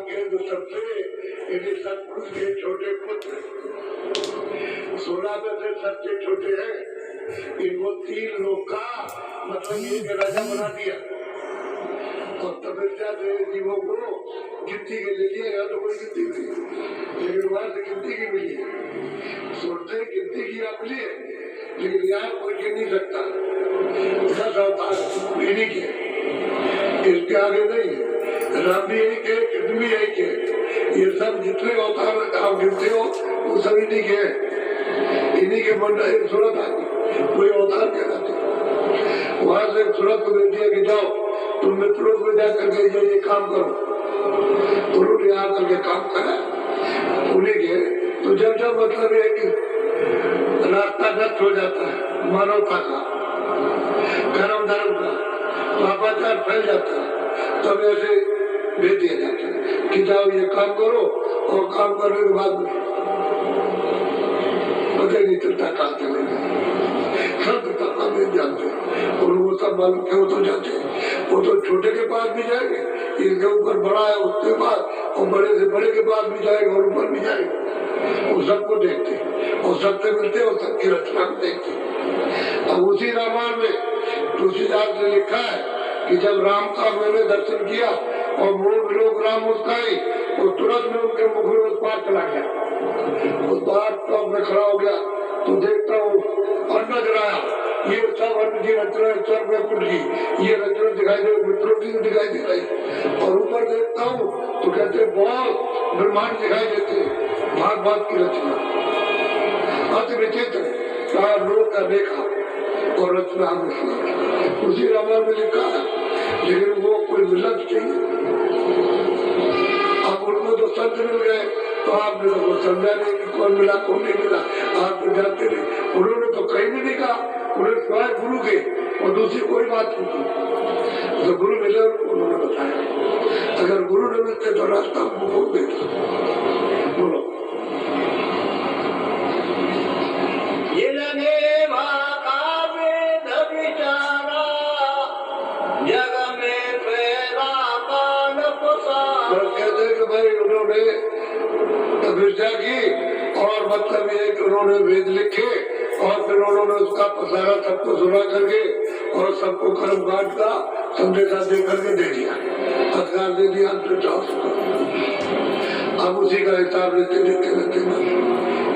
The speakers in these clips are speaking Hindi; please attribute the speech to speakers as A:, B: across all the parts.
A: के जो सबसे यदि सतपुरुष के छोटे पुत्र 16 में से सबसे छोटे हैं, इनको 3 लोग का मतलब ये राजा बना दिया। और तपस्या से जीवों को गिनती के ले लिएगा तो कोई गिनती नहीं, लेकिन वहां से गिनती की मिली है। सोचते गिनती की आप लिए, लेकिन यहाँ कोई गिन नहीं सकता। 10 अवतार इन्हीं के, इसके आगे नहीं। राम भी यही के, कृष्ण भी यही के, ये सब जितने अवतार आप गिनते हो वो सब इन्हीं के, इन्हीं के मन रहे। सूरत आदमी कोई अवतार कहलाते, वहां से सूरत को दे दिया कि जाओ तुम मित्रों को जा करके ये काम करो। उन्होंने यहाँ करके काम करा उन्हीं के। तो जब जब मतलब है कि रास्ता नष्ट हो जाता है मानवता का, कर्म धर्म का, पापाचार फैल जाता है, तब ऐसे भेज दिया जाता है कि जाओ ये काम करो, और काम करने के बाद पता नहीं चलता कहाँ चले गए। सब तक नहीं जानते, और वो सब मालूम क्यों तो जाते। वो तो छोटे के पास भी जाएंगे, इनके ऊपर बड़ा है उसके पास, और बड़े से बड़े के पास भी जाएगा और ऊपर भी जाएगा। वो सबको देखते और सबसे मिलते और सबकी रचना को देखते। अब उसी रामायण में तुलसीदास ने लिखा है कि जब राम का मैंने दर्शन किया और मोर लोग राम मुस्काई, और तुरंत में उनके मुख में उस पार चला गया। उस बार टॉप में खड़ा हो गया तो देखता हूँ और नजर आया ये सब अन्न की रचना स्वर्ग में कुट गई, ये रचना दिखाई दे, मित्रों की दिखाई दे रही। और ऊपर देखता हूँ तो कहते बहुत ब्रह्मांड दिखाई देते, भागवत की रचना अति विचित्र लोग का देखा और रचना हमें सुना। उसी रामायण में लिखा है, लेकिन वो कोई मिलत चाहिए। अब उनको तो संत मिल गए तो आपने तो समझा नहीं कि कौन मिला कौन नहीं मिला, आप तो जानते नहीं। उन्होंने तो कहीं भी नहीं कहा, उन्होंने सिवाय गुरु के और दूसरी कोई बात नहीं की। तो गुरु मिले उन्होंने बताया, अगर गुरु न मिलते तो रास्ता हमको खोल देता। बोलो तपस्या की, और मतलब ये कि उन्होंने वेद लिखे और फिर उन्होंने उसका पसारा सबको सुना करके और सबको कर्म काट का संदेशा दे करके दे दिया, अधिकार दे दिया। अब उसी का हिसाब लेते लेते रहते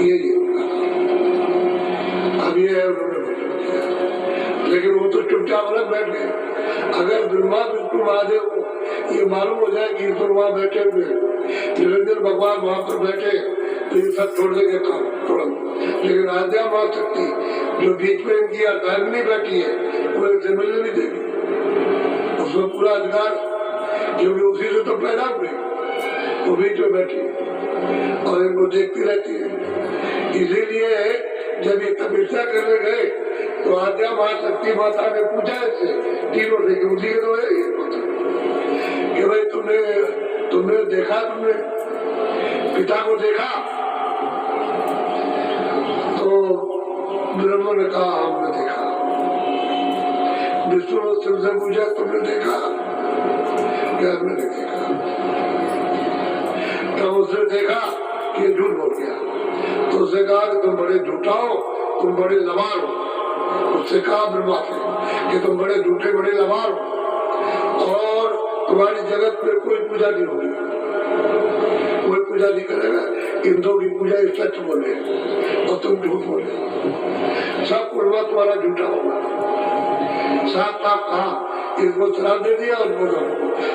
A: ये अब ये है उन्होंने बदल दिया। लेकिन वो तो चुपचाप अलग बैठ गए। अगर ब्रह्मा विष्णु महादेव को ये मालूम हो जाए कि ईश्वर वहाँ बैठे हुए, निरंजन भगवान वहाँ पर बैठे, तो ये सब छोड़ देंगे काम तुरंत। लेकिन आद्या माँ शक्ति जो बीच में इनकी अर्धांगिनी बैठी है वो इनसे मिलने नहीं देगी, उसमें पूरा अधिकार, क्योंकि उसी से तो पैदा हुए, वो बीच में बैठी और इनको देखती रहती है। इसीलिए जब ये तपस्या करने गए तो आद्या महाशक्ति माता ने पूछा इससे तीनों से, उसी के तो है ये पता कि भाई तुमने देखा, तुमने पिता को देखा? तो ब्रह्मा ने कहा हमने देखा। विष्णु ने शिव से पूछा तुमने देखा? क्या हमने देखा? तो उसने देखा कि झूठ बोल गया, तो उसने कहा कि तुम बड़े झूठा हो, तुम बड़े लबार हो। उससे कहा ब्रह्मा से कि तुम बड़े झूठे बड़े लबार हो, और तुम्हारी जगत में कोई पूजा नहीं होगी, कोई पूजा नहीं करेगा। इंद्रों की पूजा सच बोले और तुम झूठ बोले, सब पूर्वा तुम्हारा झूठा होगा। साफ साफ कहा, इसको श्राप दे दिया और बोलो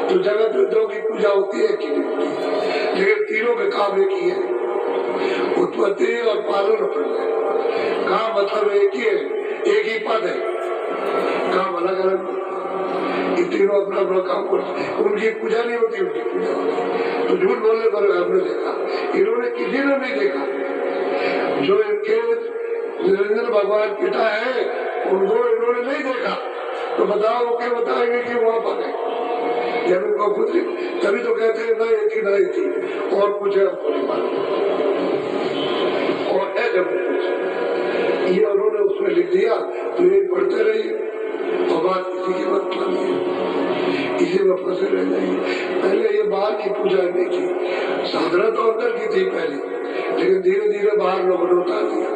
A: तो जगत में दो की पूजा होती है कि नहीं होती, लेकिन तीनों के काम एक ही है, उत्पत्ति और पालन प्रलय। काम मतलब एक ही है, एक ही पद है, काम अलग अलग। ये तीनों अपना अपना काम करते, उनकी पूजा नहीं होती, उनकी पूजा होती। तो झूठ बोलने पर हमने देखा, इन्होंने किसी ने नहीं देखा। जो इनके निरंजन भगवान पिता है उनको इन्होंने नहीं देखा, तो बताओ वो क्या बताएंगे कि वहाँ पर है? जब उनको खुद तभी तो कहते हैं ना एक ही नहीं थी और कुछ है हमको नहीं मालूम, और है जब कुछ ये उन्होंने उसमें लिख दिया तो ये पढ़ते रहिए और बात किसी की मतलब नहीं है, इसी में फंसे रह जाएंगे। पहले ये बाहर की पूजा नहीं थी, साधना तो अंदर की थी पहले, लेकिन धीरे धीरे बाहर लोगों ने उतार दिया।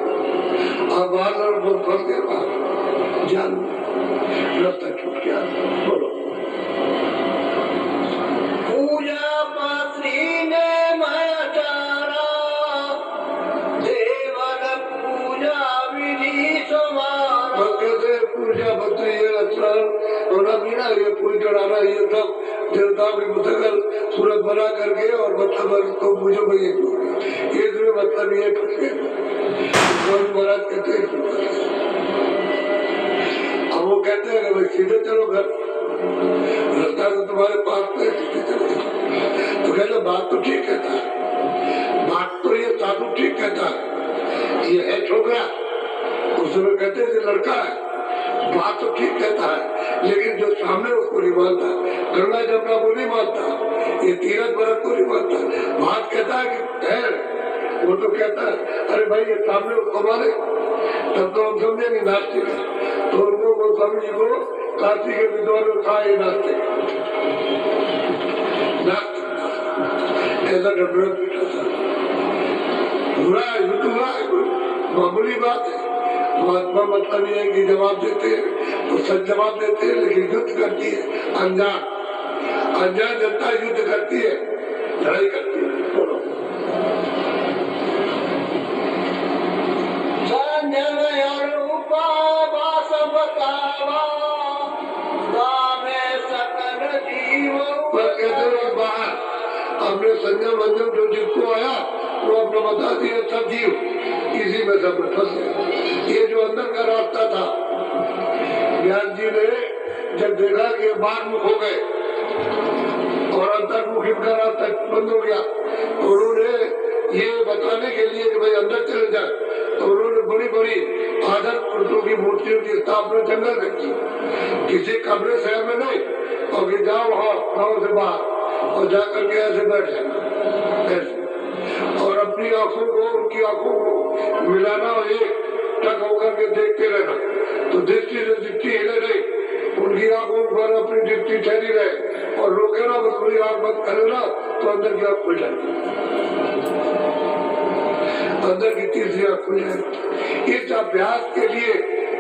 A: अब बाहर लोग फंस गए, बाहर जान रास्ता छूट गया। बोलो
B: पूजा पात्री ने माचारा देवन पूजा विधि समारा।
A: कहते पूजा पत्री ये होना पीना, ये फूल चढ़ाना, ये सब देवताओं की मुतगल सूरत बना करके और मतलब तो मुझे भाई इसमें मतलब ये महाराज कहते हैं। अब वो कहते हैं भाई सीधे चलो घर, रास्ता तो तुम्हारे पास में, सीधे चलो। तो कहते बात तो ठीक कहता है, बात तो ये साधु ठीक कहता है, ये है छोकरा, उसमें कहते हैं लड़का है, बात तो ठीक कहता है, लेकिन जो सामने उसको नहीं मानता, गंगा जमुना को नहीं मानता, ये तीरथ व्रत को नहीं मानता, बात कहता है कि ठहर, वो तो कहता है अरे भाई ये सामने उसको माने, तब तो हम समझे नहीं नास्तिक है। तो उनको गोस्वामी जी को काशी के विद्वान में कहा ये नास्तिक, ऐसा डबरा पीटा था, बुरा युद्ध हुआ है, मामूली बात है। महात्मा मतलब ये है कि जवाब देते हैं तो सच जवाब देते हैं, लेकिन युद्ध करती है अनजान जनता युद्ध करती है, लड़ाई करती है। बाहर अपने संजम मंजम जो जिसको आया वो अपना बता दिया, सब जीव इसी में सब फंस गए। ये जो अंदर का रास्ता था, व्यास जी ने जब देखा कि बाहर मुख हो गए और अंतर्मुख इनका रास्ता बंद हो गया, तो उन्होंने ये बताने के लिए कि भाई अंदर चले जाए, तो उन्होंने बड़ी बड़ी आदर पुरुषों की मूर्तियों की स्थापना जंगल में की, किसी कमरे शहर में नहीं, और कि जाओ वहाँ गाँव से बाहर और जाकर के ऐसे बैठ जाना ऐसे, और अपनी आंखों को उनकी आंखों को मिलाना और एक टक होकर के देखते रहना, तो दृष्टि से दृष्टि हिले नहीं, उनकी आंखों पर अपनी दृष्टि ठहरी रहे, और रोके ना बस पूरी आंख बंद करे ना तो अंदर की आंख खुल जाती, अंदर की तीसरी आंख खुल जाती। इस अभ्यास के लिए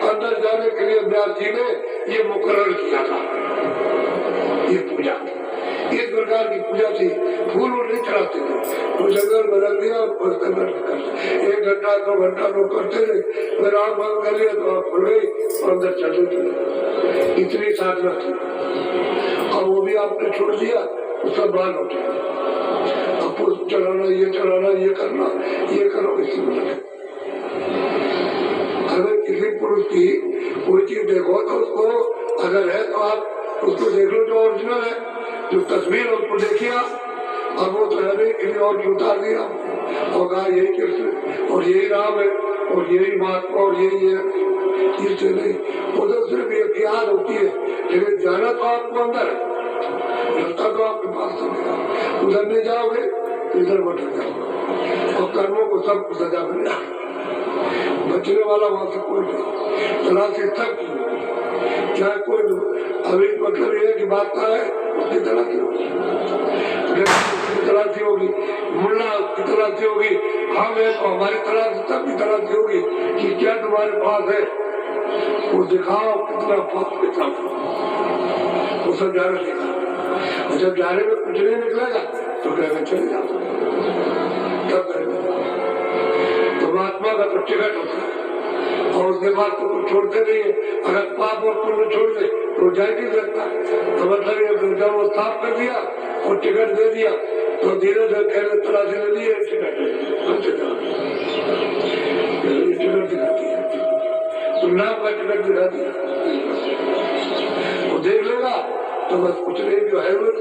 A: अंदर जाने के लिए व्यास जी ने ये मुकर्रर किया था, ये पूजा इस प्रकार की पूजा थी। फूल नहीं चढ़ाते थे, वो जंगल में रख दिया और 1 घंटा 2 घंटा लोग करते थे, फिर आग बंद कर लिया तो आप खुल गई और अंदर चलते थे, इतनी साधना थी। और वो भी आपने छोड़ दिया तो सब बाल होते, अब पुष्प चढ़ाना, ये चढ़ाना, ये करना, ये करो, इसी में लगे। अगर किसी पुरुष की कोई चीज देखो तो उसको अगर है तो आप उसको देख लो जो ओरिजिनल है, जो तस्वीर उसको देखिए, अब वो तो है नहीं, किसी और की उतार दिया और कहा यही कृष्ण और यही राम है और यही महात्मा और यही है, इससे नहीं, उधर सिर्फ एक याद होती है, लेकिन जाना तो आपको अंदर है, रास्ता तो आपके पास चलेगा, उधर नहीं जाओगे तो इधर भटक जाओगे और कर्मों को सब सजा मिलेगा, बचने वाला वहां से कोई नहीं, तलाशी तक चाहे कोई। अभी मतलब ये कि बात का है उसकी तलाशी होगी, तलाशी होगी, मुल्ला की तलाशी होगी, हम है तो हमारी तलाशी सबकी तलाशी होगी कि क्या तुम्हारे पास है, वो दिखाओ कितना पास कितना, वो सब जाने देगा, और जब जाने में कुछ नहीं निकलेगा तो कहकर चले जाओ, तब तो महात्मा का तो टिकट होता है, और उसके बाद तो कुछ छोड़ते नहीं है, अगर पाप और पुण्य छोड़ दे तो जा नहीं सकता, तो मतलब ये जब वो साफ कर दिया और टिकट दे दिया तो धीरे धीरे कहने तलाशी ले लिए टिकट दिखा दिया, तो नाम का टिकट दिखा दिया, वो देख लेगा तो बस कुछ नहीं, जो है वो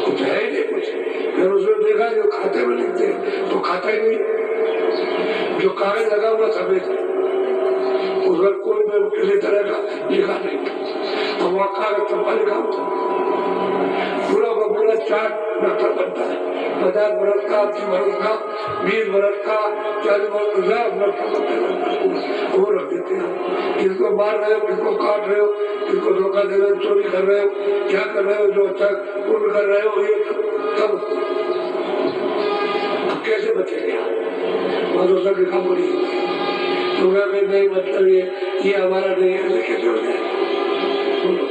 A: कुछ है ही नहीं कुछ, फिर उसने देखा जो खाते में लिखते तो खाता ही नहीं, जो कागज लगा हुआ सफेद उस पर कोई भी किसी तरह का लिखा नहीं, और वहाँ कागज चंपा लिखा होता, पूरा चार्ट नक्शा बनता है, 50 बरस का, 80 बरस का, 20 बरस का, 40 बरस का नक्शा बनता है, वो रख देते हैं, किसको मार रहे हो, किसको काट रहे हो, किसको धोखा दे रहे हो, चोरी कर रहे हो, क्या कर रहे हो, जो अच्छा पूर्ण कर रहे हो, ये तब कैसे बचेंगे आप? भरोसा लिखा पड़ी तो नहीं, मतलब ये हमारा नहीं है, कैसे हो जाए?